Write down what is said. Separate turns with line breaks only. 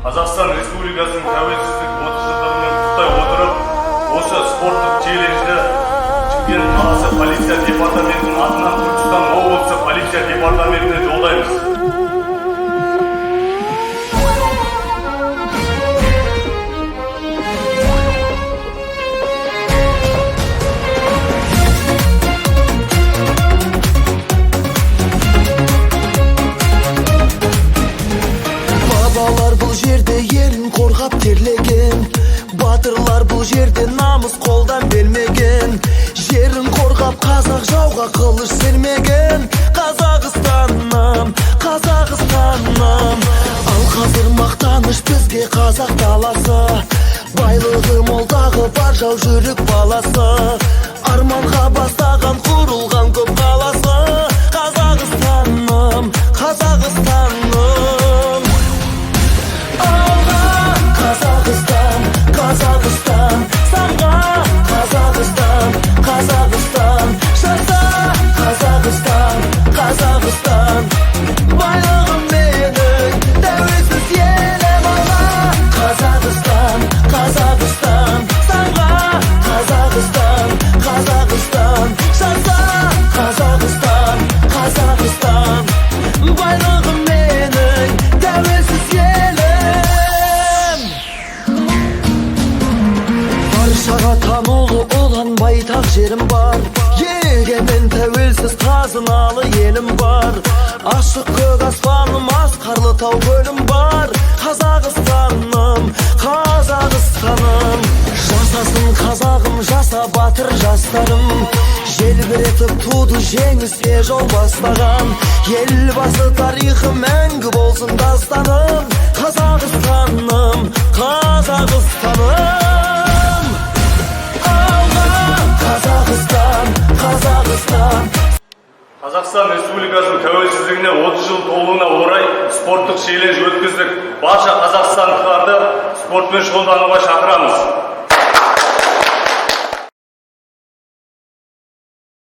Қазақстан Республикасының тәуелсіздік 30 жылдығымен құттықтай отырып, осы спорттық челленджді Шымкент қаласы полиция департаментінің атынан Түркістан облысы полиция департаментіне жолдаймыз.
Бабалар бұл жерде елін қорғап терлеген, батырлар бұл жерде намыс қолдан бермеген, жерін қорғап қазақ жауға қылыш сермеген. Қазақстаным, Қазақстаным, ал қазір мақтаныш бізге қазақ даласы, байлығы молдағы бар жау жүрек баласы, арманға бастаған құрылған көп қаласы. Қазақстаным, Қазақстаным, Қазақстан, Қазақстан, самға Қазақстан, Қазақстан, жарса Қазақстан, Қазақстан, байлығым менің тәуелсіз елім. алға Қазақстан, Қазақстан, самға Қазақстан, Қазақстан, жарса Қазақстан, Қазақстан, байлығым менің тәуелсіз елім. Баршаға танылы ұлан байтақ жерім бар, егемен тәуелсіз қазыналы елім бар. Ашық көк аспаным, асқарлы тау көлім бар. Қазақстаным, Қазақстаным, жасасын қазағым, жаса батыр жастарым. Желбіретіп туды жеңіске жол бастаған, елбасы тарихы мәңгі болсын дастаным. Қазақстаным, Қазақстаным, Қазақстан, Қазақстан.
Қазақстан Республикасының тәуелсіздігіне 30 жыл толуына орай спорттық челлендж өткіздік. Барша қазақстандықтарды спортпен шұғылдануға шақырамыз.